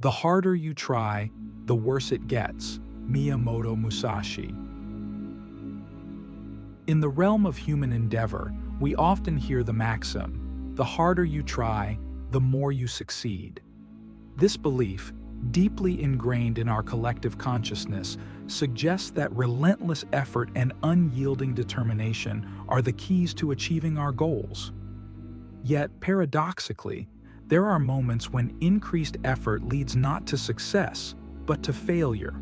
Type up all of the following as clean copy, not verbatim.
The harder you try, the worse it gets. Miyamoto Musashi. In the realm of human endeavor, we often hear the maxim, the harder you try, the more you succeed. This belief, deeply ingrained in our collective consciousness, suggests that relentless effort and unyielding determination are the keys to achieving our goals. Yet, paradoxically, there are moments when increased effort leads not to success, but to failure.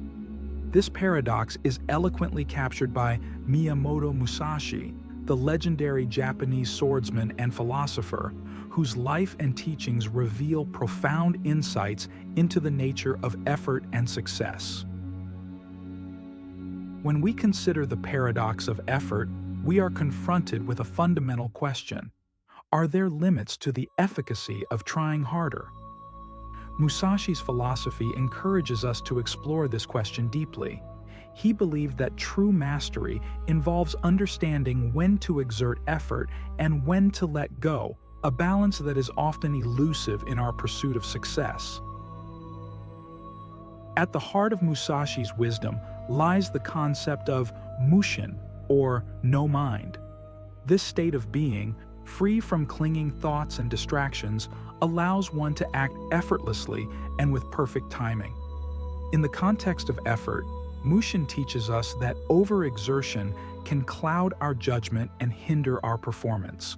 This paradox is eloquently captured by Miyamoto Musashi, the legendary Japanese swordsman and philosopher, whose life and teachings reveal profound insights into the nature of effort and success. When we consider the paradox of effort, we are confronted with a fundamental question. Are there limits to the efficacy of trying harder? Musashi's philosophy encourages us to explore this question deeply. He believed that true mastery involves understanding when to exert effort and when to let go, a balance that is often elusive in our pursuit of success. At the heart of Musashi's wisdom lies the concept of mushin, or no mind. This state of being, free from clinging thoughts and distractions, allows one to act effortlessly and with perfect timing. In the context of effort, Mushin teaches us that overexertion can cloud our judgment and hinder our performance.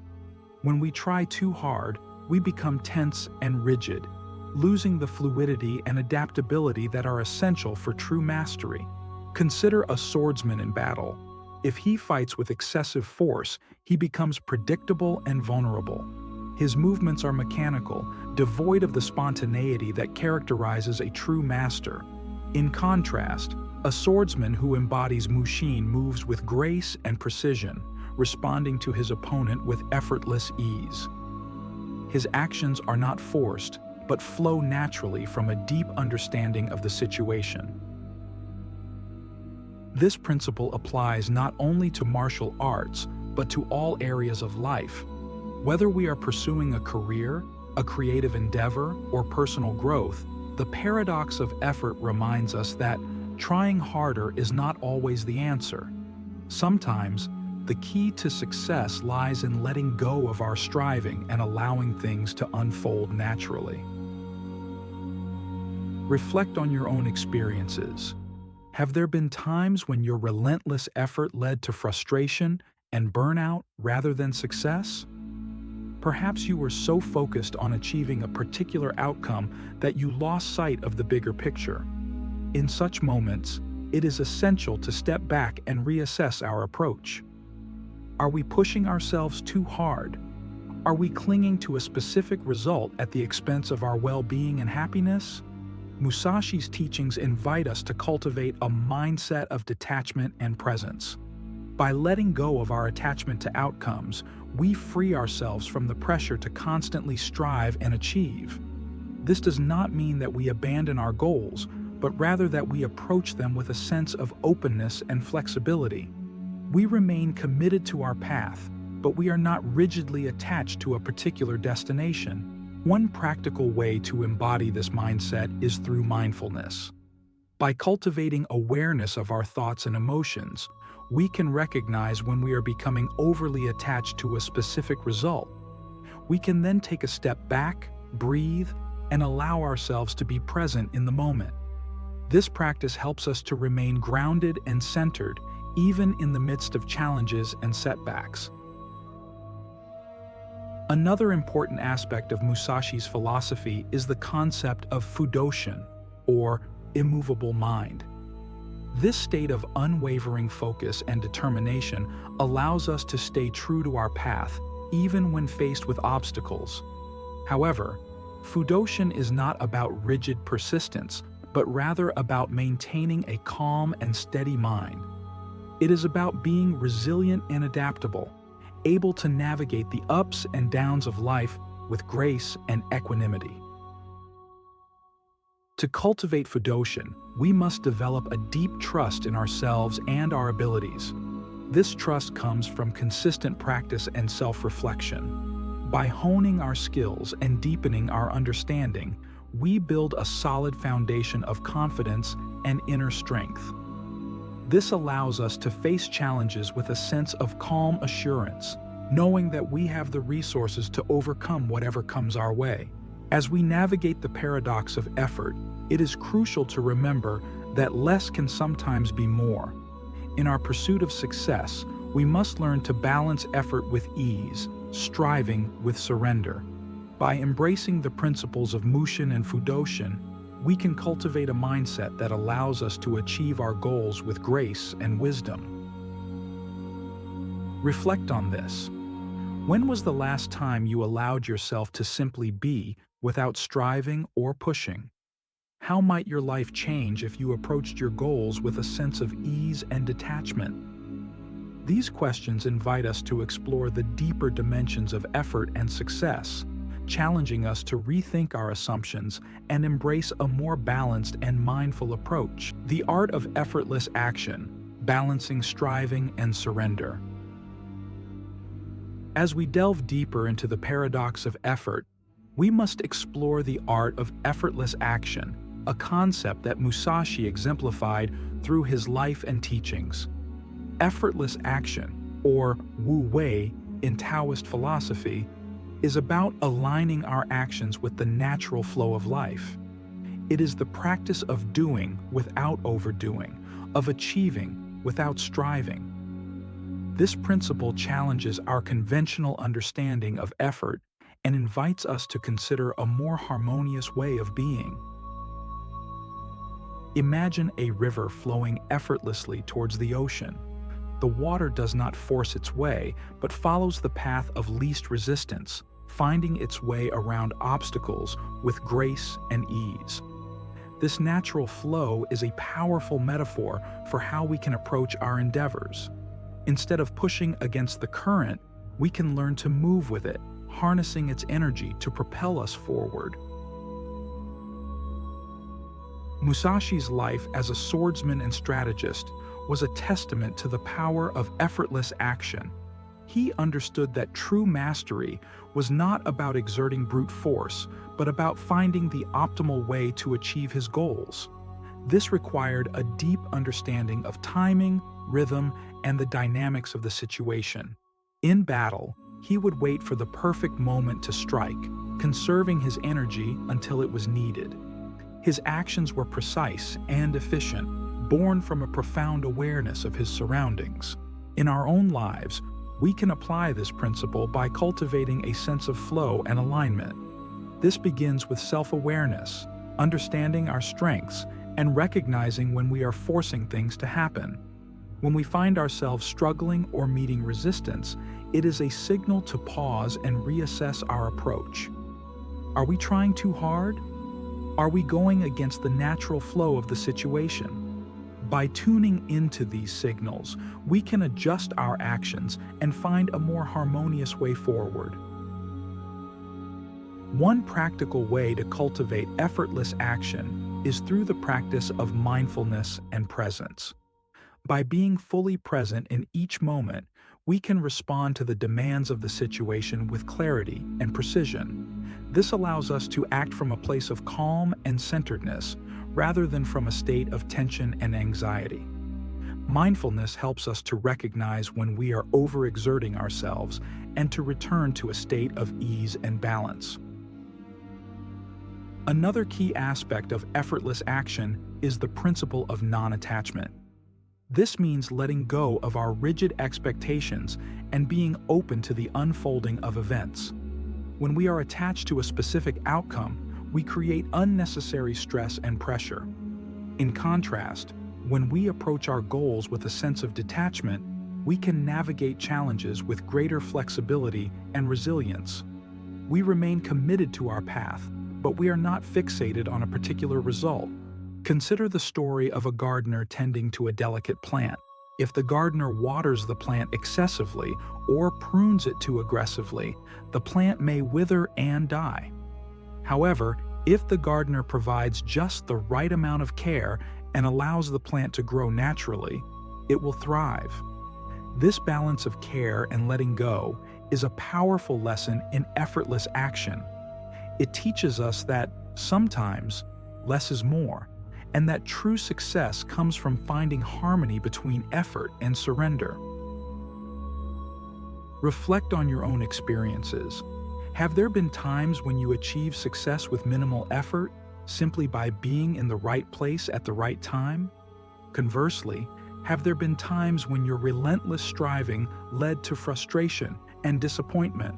When we try too hard, we become tense and rigid, losing the fluidity and adaptability that are essential for true mastery. Consider a swordsman in battle. If he fights with excessive force, he becomes predictable and vulnerable. His movements are mechanical, devoid of the spontaneity that characterizes a true master. In contrast, a swordsman who embodies mushin moves with grace and precision, responding to his opponent with effortless ease. His actions are not forced, but flow naturally from a deep understanding of the situation. This principle applies not only to martial arts, but to all areas of life. Whether we are pursuing a career, a creative endeavor, or personal growth, the paradox of effort reminds us that trying harder is not always the answer. Sometimes, the key to success lies in letting go of our striving and allowing things to unfold naturally. Reflect on your own experiences. Have there been times when your relentless effort led to frustration and burnout rather than success? Perhaps you were so focused on achieving a particular outcome that you lost sight of the bigger picture. In such moments, it is essential to step back and reassess our approach. Are we pushing ourselves too hard? Are we clinging to a specific result at the expense of our well-being and happiness? Musashi's teachings invite us to cultivate a mindset of detachment and presence. By letting go of our attachment to outcomes, we free ourselves from the pressure to constantly strive and achieve. This does not mean that we abandon our goals, but rather that we approach them with a sense of openness and flexibility. We remain committed to our path, but we are not rigidly attached to a particular destination. One practical way to embody this mindset is through mindfulness. By cultivating awareness of our thoughts and emotions, we can recognize when we are becoming overly attached to a specific result. We can then take a step back, breathe, and allow ourselves to be present in the moment. This practice helps us to remain grounded and centered, even in the midst of challenges and setbacks. Another important aspect of Musashi's philosophy is the concept of fudoshin, or immovable mind. This state of unwavering focus and determination allows us to stay true to our path, even when faced with obstacles. However, fudoshin is not about rigid persistence, but rather about maintaining a calm and steady mind. It is about being resilient and adaptable, able to navigate the ups and downs of life with grace and equanimity. To cultivate fudoshin, we must develop a deep trust in ourselves and our abilities. This trust comes from consistent practice and self-reflection. By honing our skills and deepening our understanding, we build a solid foundation of confidence and inner strength. This allows us to face challenges with a sense of calm assurance, knowing that we have the resources to overcome whatever comes our way. As we navigate the paradox of effort, it is crucial to remember that less can sometimes be more. In our pursuit of success, we must learn to balance effort with ease, striving with surrender. By embracing the principles of Mushin and Fudoshin, we can cultivate a mindset that allows us to achieve our goals with grace and wisdom. Reflect on this. When was the last time you allowed yourself to simply be without striving or pushing? How might your life change if you approached your goals with a sense of ease and detachment? These questions invite us to explore the deeper dimensions of effort and success, challenging us to rethink our assumptions and embrace a more balanced and mindful approach. The art of effortless action, balancing striving and surrender. As we delve deeper into the paradox of effort, we must explore the art of effortless action, a concept that Musashi exemplified through his life and teachings. Effortless action, or Wu Wei in Taoist philosophy, is about aligning our actions with the natural flow of life. It is the practice of doing without overdoing, of achieving without striving. This principle challenges our conventional understanding of effort and invites us to consider a more harmonious way of being. Imagine a river flowing effortlessly towards the ocean. The water does not force its way, but follows the path of least resistance, finding its way around obstacles with grace and ease. This natural flow is a powerful metaphor for how we can approach our endeavors. Instead of pushing against the current, we can learn to move with it, harnessing its energy to propel us forward. Musashi's life as a swordsman and strategist was a testament to the power of effortless action. He understood that true mastery was not about exerting brute force, but about finding the optimal way to achieve his goals. This required a deep understanding of timing, rhythm, and the dynamics of the situation. In battle, he would wait for the perfect moment to strike, conserving his energy until it was needed. His actions were precise and efficient, born from a profound awareness of his surroundings. In our own lives, we can apply this principle by cultivating a sense of flow and alignment. This begins with self-awareness, understanding our strengths, and recognizing when we are forcing things to happen. When we find ourselves struggling or meeting resistance, it is a signal to pause and reassess our approach. Are we trying too hard? Are we going against the natural flow of the situation? By tuning into these signals, we can adjust our actions and find a more harmonious way forward. One practical way to cultivate effortless action is through the practice of mindfulness and presence. By being fully present in each moment, we can respond to the demands of the situation with clarity and precision. This allows us to act from a place of calm and centeredness, rather than from a state of tension and anxiety. Mindfulness helps us to recognize when we are overexerting ourselves and to return to a state of ease and balance. Another key aspect of effortless action is the principle of non-attachment. This means letting go of our rigid expectations and being open to the unfolding of events. When we are attached to a specific outcome, we create unnecessary stress and pressure. In contrast, when we approach our goals with a sense of detachment, we can navigate challenges with greater flexibility and resilience. We remain committed to our path, but we are not fixated on a particular result. Consider the story of a gardener tending to a delicate plant. If the gardener waters the plant excessively or prunes it too aggressively, the plant may wither and die. However, if the gardener provides just the right amount of care and allows the plant to grow naturally, it will thrive. This balance of care and letting go is a powerful lesson in effortless action. It teaches us that Sometimes, less is more, and that true success comes from finding harmony between effort and surrender. Reflect on your own experiences. Have there been times when you achieved success with minimal effort, simply by being in the right place at the right time? Conversely, have there been times when your relentless striving led to frustration and disappointment?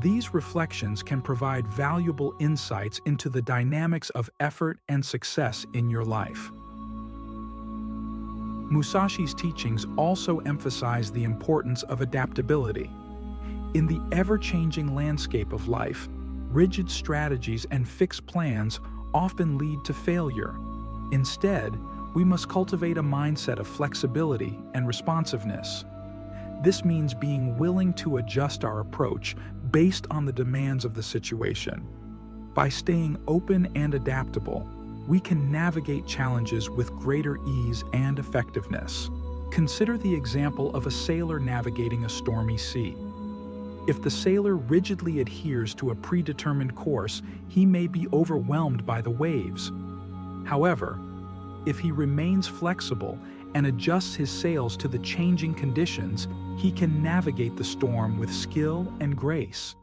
These reflections can provide valuable insights into the dynamics of effort and success in your life. Musashi's teachings also emphasize the importance of adaptability. In the ever-changing landscape of life, rigid strategies and fixed plans often lead to failure. Instead, we must cultivate a mindset of flexibility and responsiveness. This means being willing to adjust our approach based on the demands of the situation. By staying open and adaptable, we can navigate challenges with greater ease and effectiveness. Consider the example of a sailor navigating a stormy sea. If the sailor rigidly adheres to a predetermined course, he may be overwhelmed by the waves. However, if he remains flexible and adjusts his sails to the changing conditions, he can navigate the storm with skill and grace.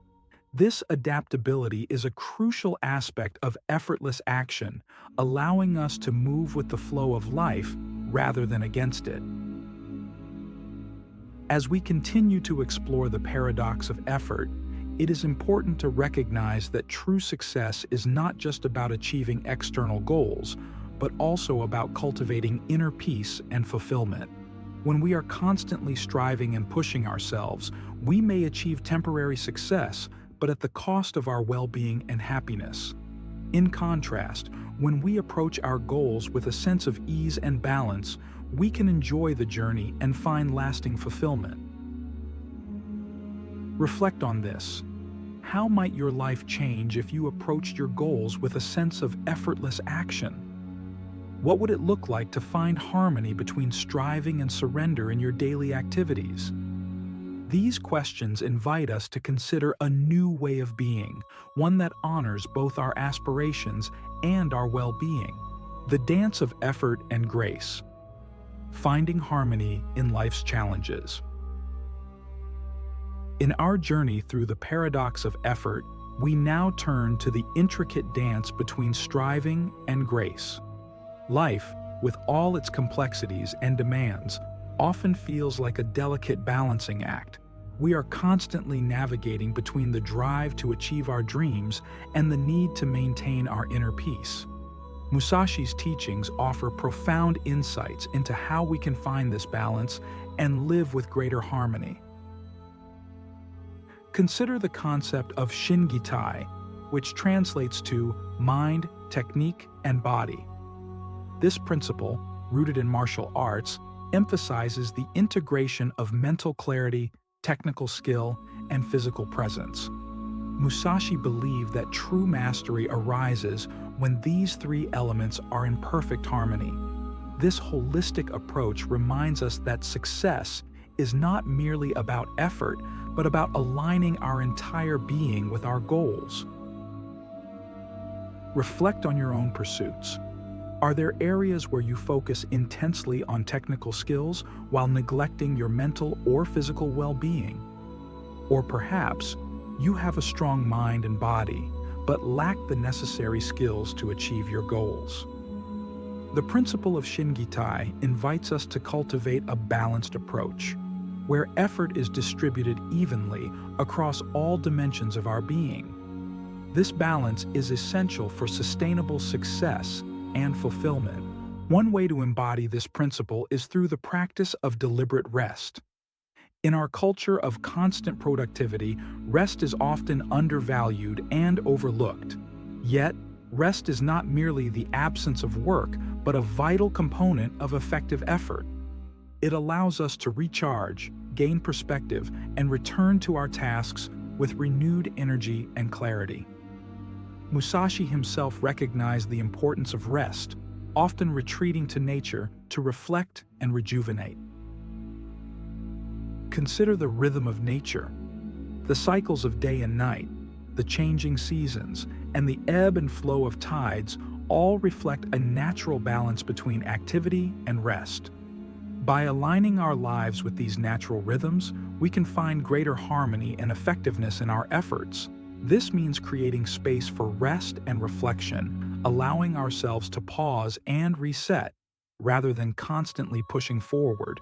This adaptability is a crucial aspect of effortless action, allowing us to move with the flow of life rather than against it. As we continue to explore the paradox of effort, it is important to recognize that true success is not just about achieving external goals, but also about cultivating inner peace and fulfillment. When we are constantly striving and pushing ourselves, we may achieve temporary success, but at the cost of our well-being and happiness. In contrast, when we approach our goals with a sense of ease and balance, we can enjoy the journey and find lasting fulfillment. Reflect on this. How might your life change if you approached your goals with a sense of effortless action? What would it look like to find harmony between striving and surrender in your daily activities? These questions invite us to consider a new way of being, one that honors both our aspirations and our well-being. The dance of effort and grace. Finding harmony in life's challenges. In our journey through the paradox of effort, we now turn to the intricate dance between striving and grace. Life, with all its complexities and demands, often feels like a delicate balancing act. We are constantly navigating between the drive to achieve our dreams and the need to maintain our inner peace. Musashi's teachings offer profound insights into how we can find this balance and live with greater harmony. Consider the concept of Shingitai, which translates to mind, technique, and body. This principle, rooted in martial arts, emphasizes the integration of mental clarity, technical skill, and physical presence. Musashi believed that true mastery arises when these three elements are in perfect harmony. This holistic approach reminds us that success is not merely about effort, but about aligning our entire being with our goals. Reflect on your own pursuits. Are there areas where you focus intensely on technical skills while neglecting your mental or physical well-being? Or perhaps you have a strong mind and body, but lack the necessary skills to achieve your goals. The principle of Shingitai invites us to cultivate a balanced approach, where effort is distributed evenly across all dimensions of our being. This balance is essential for sustainable success and fulfillment. One way to embody this principle is through the practice of deliberate rest. In our culture of constant productivity, rest is often undervalued and overlooked. Yet, rest is not merely the absence of work, but a vital component of effective effort. It allows us to recharge, gain perspective, and return to our tasks with renewed energy and clarity. Musashi himself recognized the importance of rest, often retreating to nature to reflect and rejuvenate. Consider the rhythm of nature. The cycles of day and night, the changing seasons, and the ebb and flow of tides all reflect a natural balance between activity and rest. By aligning our lives with these natural rhythms, we can find greater harmony and effectiveness in our efforts. This means creating space for rest and reflection, allowing ourselves to pause and reset, rather than constantly pushing forward.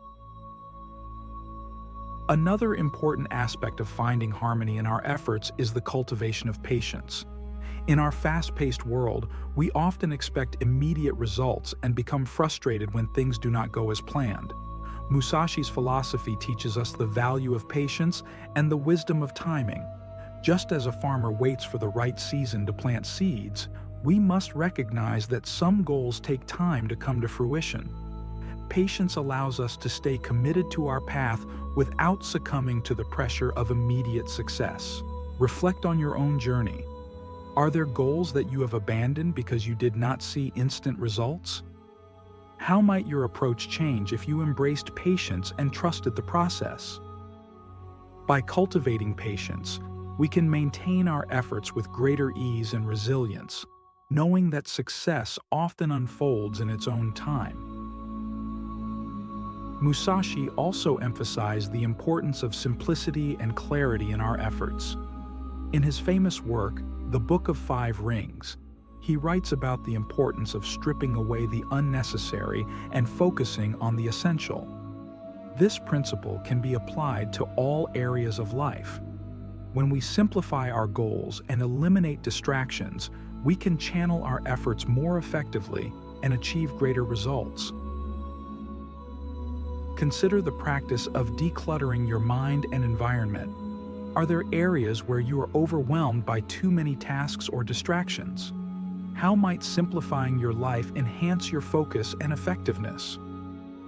Another important aspect of finding harmony in our efforts is the cultivation of patience. In our fast-paced world, we often expect immediate results and become frustrated when things do not go as planned. Musashi's philosophy teaches us the value of patience and the wisdom of timing. Just as a farmer waits for the right season to plant seeds, we must recognize that some goals take time to come to fruition. Patience allows us to stay committed to our path without succumbing to the pressure of immediate success. Reflect on your own journey. Are there goals that you have abandoned because you did not see instant results? How might your approach change if you embraced patience and trusted the process? By cultivating patience, we can maintain our efforts with greater ease and resilience, knowing that success often unfolds in its own time. Musashi also emphasized the importance of simplicity and clarity in our efforts. In his famous work, The Book of Five Rings, he writes about the importance of stripping away the unnecessary and focusing on the essential. This principle can be applied to all areas of life. When we simplify our goals and eliminate distractions, we can channel our efforts more effectively and achieve greater results. Consider the practice of decluttering your mind and environment. Are there areas where you are overwhelmed by too many tasks or distractions? How might simplifying your life enhance your focus and effectiveness?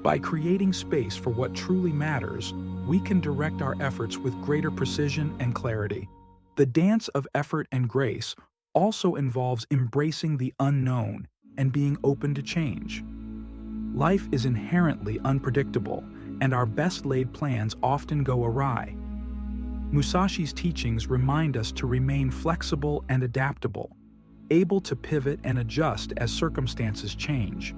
By creating space for what truly matters, we can direct our efforts with greater precision and clarity. The dance of effort and grace also involves embracing the unknown and being open to change. Life is inherently unpredictable, and our best-laid plans often go awry. Musashi's teachings remind us to remain flexible and adaptable, able to pivot and adjust as circumstances change.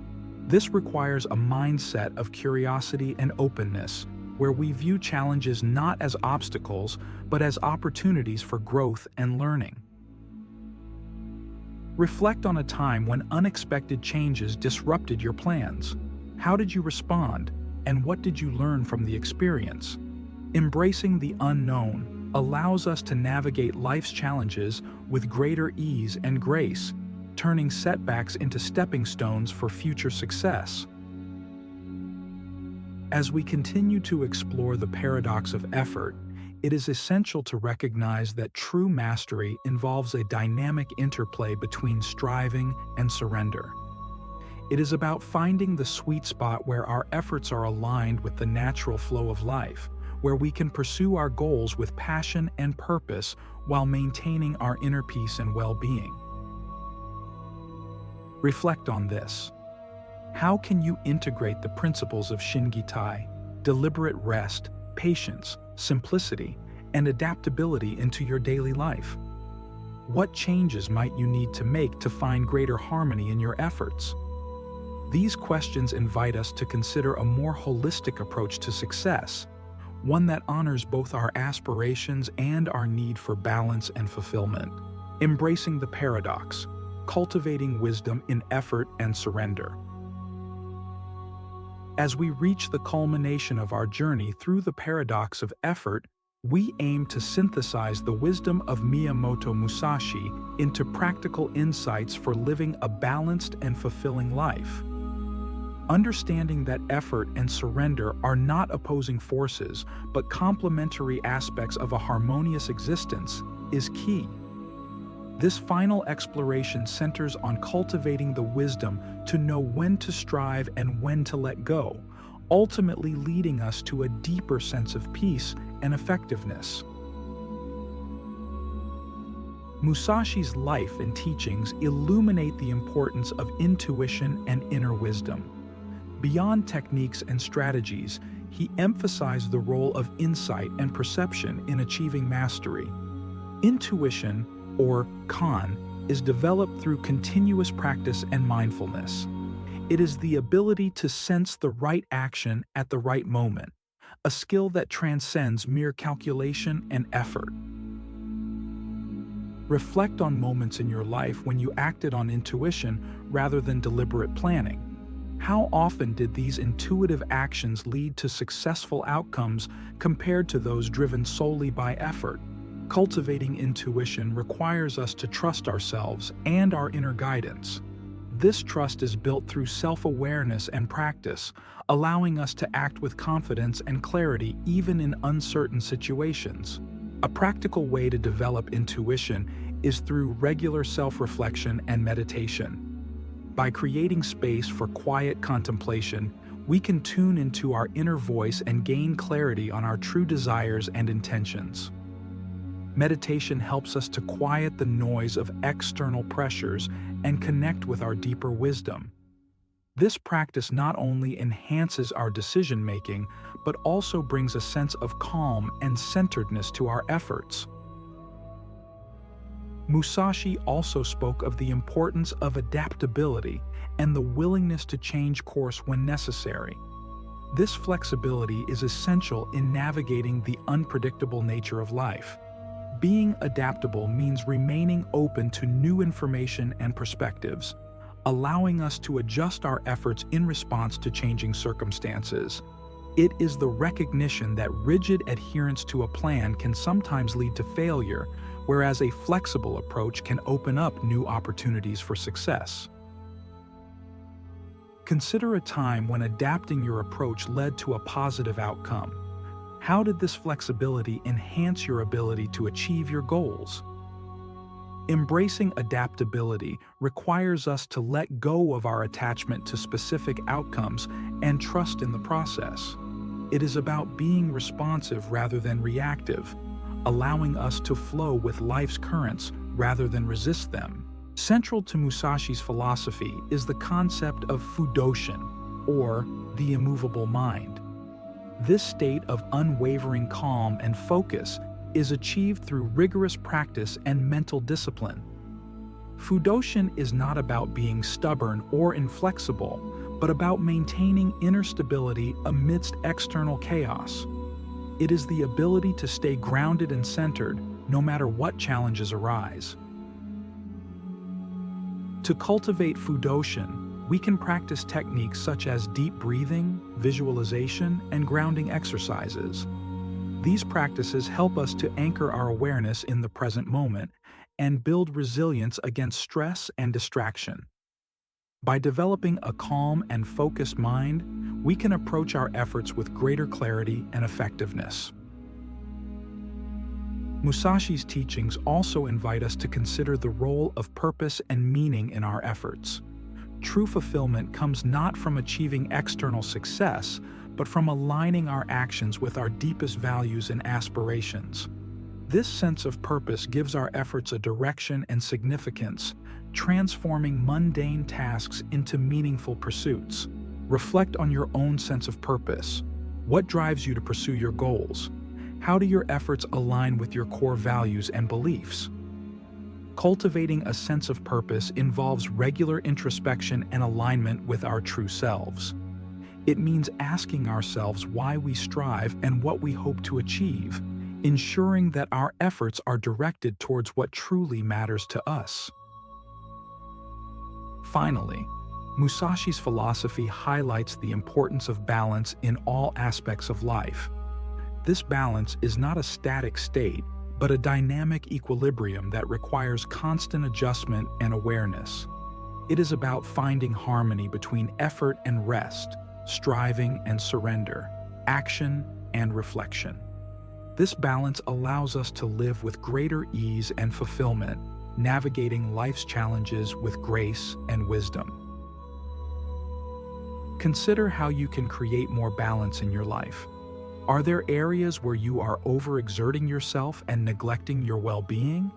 This requires a mindset of curiosity and openness, where we view challenges not as obstacles, but as opportunities for growth and learning. Reflect on a time when unexpected changes disrupted your plans. How did you respond, and what did you learn from the experience? Embracing the unknown allows us to navigate life's challenges with greater ease and grace, turning setbacks into stepping stones for future success. As we continue to explore the paradox of effort, it is essential to recognize that true mastery involves a dynamic interplay between striving and surrender. It is about finding the sweet spot where our efforts are aligned with the natural flow of life, where we can pursue our goals with passion and purpose while maintaining our inner peace and well-being. Reflect on this. How can you integrate the principles of Shingitai, deliberate rest, patience, simplicity, and adaptability into your daily life? What changes might you need to make to find greater harmony in your efforts? These questions invite us to consider a more holistic approach to success, one that honors both our aspirations and our need for balance and fulfillment. Embracing the paradox, cultivating wisdom in effort and surrender. As we reach the culmination of our journey through the paradox of effort, we aim to synthesize the wisdom of Miyamoto Musashi into practical insights for living a balanced and fulfilling life. Understanding that effort and surrender are not opposing forces, but complementary aspects of a harmonious existence, is key. This final exploration centers on cultivating the wisdom to know when to strive and when to let go, ultimately leading us to a deeper sense of peace and effectiveness. Musashi's life and teachings illuminate the importance of intuition and inner wisdom. Beyond techniques and strategies, he emphasized the role of insight and perception in achieving mastery. Intuition, or kan, is developed through continuous practice and mindfulness. It is the ability to sense the right action at the right moment, a skill that transcends mere calculation and effort. Reflect on moments in your life when you acted on intuition rather than deliberate planning. How often did these intuitive actions lead to successful outcomes compared to those driven solely by effort? Cultivating intuition requires us to trust ourselves and our inner guidance. This trust is built through self-awareness and practice, allowing us to act with confidence and clarity even in uncertain situations. A practical way to develop intuition is through regular self-reflection and meditation. By creating space for quiet contemplation, we can tune into our inner voice and gain clarity on our true desires and intentions. Meditation helps us to quiet the noise of external pressures and connect with our deeper wisdom. This practice not only enhances our decision-making, but also brings a sense of calm and centeredness to our efforts. Musashi also spoke of the importance of adaptability and the willingness to change course when necessary. This flexibility is essential in navigating the unpredictable nature of life. Being adaptable means remaining open to new information and perspectives, allowing us to adjust our efforts in response to changing circumstances. It is the recognition that rigid adherence to a plan can sometimes lead to failure, whereas a flexible approach can open up new opportunities for success. Consider a time when adapting your approach led to a positive outcome. How did this flexibility enhance your ability to achieve your goals? Embracing adaptability requires us to let go of our attachment to specific outcomes and trust in the process. It is about being responsive rather than reactive, allowing us to flow with life's currents rather than resist them. Central to Musashi's philosophy is the concept of fudoshin, or the immovable mind. This state of unwavering calm and focus is achieved through rigorous practice and mental discipline. Fudoshin is not about being stubborn or inflexible, but about maintaining inner stability amidst external chaos. It is the ability to stay grounded and centered no matter what challenges arise. To cultivate fudoshin, we can practice techniques such as deep breathing, visualization, and grounding exercises. These practices help us to anchor our awareness in the present moment and build resilience against stress and distraction. By developing a calm and focused mind, we can approach our efforts with greater clarity and effectiveness. Musashi's teachings also invite us to consider the role of purpose and meaning in our efforts. True fulfillment comes not from achieving external success, but from aligning our actions with our deepest values and aspirations. This sense of purpose gives our efforts a direction and significance, transforming mundane tasks into meaningful pursuits. Reflect on your own sense of purpose. What drives you to pursue your goals? How do your efforts align with your core values and beliefs? Cultivating a sense of purpose involves regular introspection and alignment with our true selves. It means asking ourselves why we strive and what we hope to achieve, ensuring that our efforts are directed towards what truly matters to us. Finally, Musashi's philosophy highlights the importance of balance in all aspects of life. This balance is not a static state, but a dynamic equilibrium that requires constant adjustment and awareness. It is about finding harmony between effort and rest, striving and surrender, action and reflection. This balance allows us to live with greater ease and fulfillment, navigating life's challenges with grace and wisdom. Consider how you can create more balance in your life. Are there areas where you are overexerting yourself and neglecting your well-being?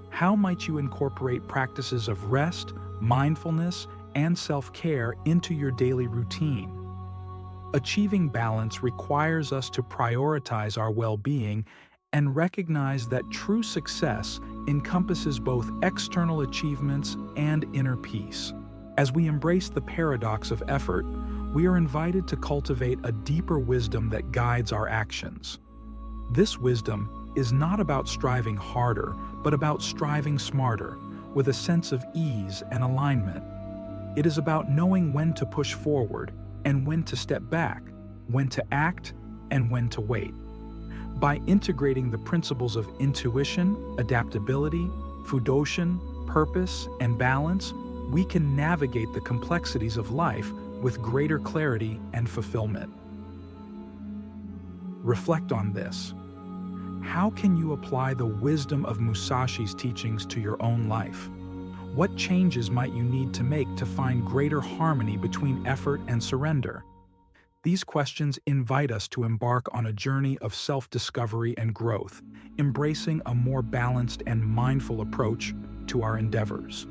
How might you incorporate practices of rest, mindfulness, and self-care into your daily routine? Achieving balance requires us to prioritize our well-being and recognize that true success encompasses both external achievements and inner peace. As we embrace the paradox of effort, we are invited to cultivate a deeper wisdom that guides our actions. This wisdom is not about striving harder, but about striving smarter, with a sense of ease and alignment. It is about knowing when to push forward and when to step back, when to act and when to wait. By integrating the principles of intuition, adaptability, fudoshin, purpose, and balance, we can navigate the complexities of life with greater clarity and fulfillment. Reflect on this. How can you apply the wisdom of Musashi's teachings to your own life? What changes might you need to make to find greater harmony between effort and surrender? These questions invite us to embark on a journey of self-discovery and growth, embracing a more balanced and mindful approach to our endeavors.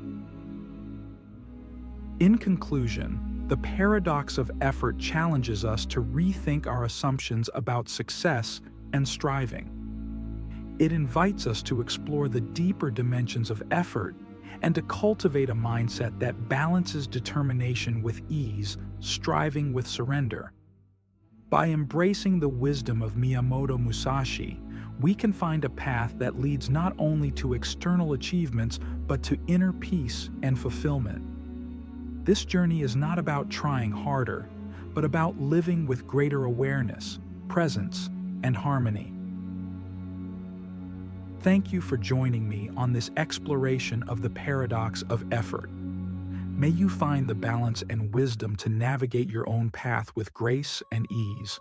In conclusion, the paradox of effort challenges us to rethink our assumptions about success and striving. It invites us to explore the deeper dimensions of effort and to cultivate a mindset that balances determination with ease, striving with surrender. By embracing the wisdom of Miyamoto Musashi, we can find a path that leads not only to external achievements but to inner peace and fulfillment. This journey is not about trying harder, but about living with greater awareness, presence, and harmony. Thank you for joining me on this exploration of the paradox of effort. May you find the balance and wisdom to navigate your own path with grace and ease.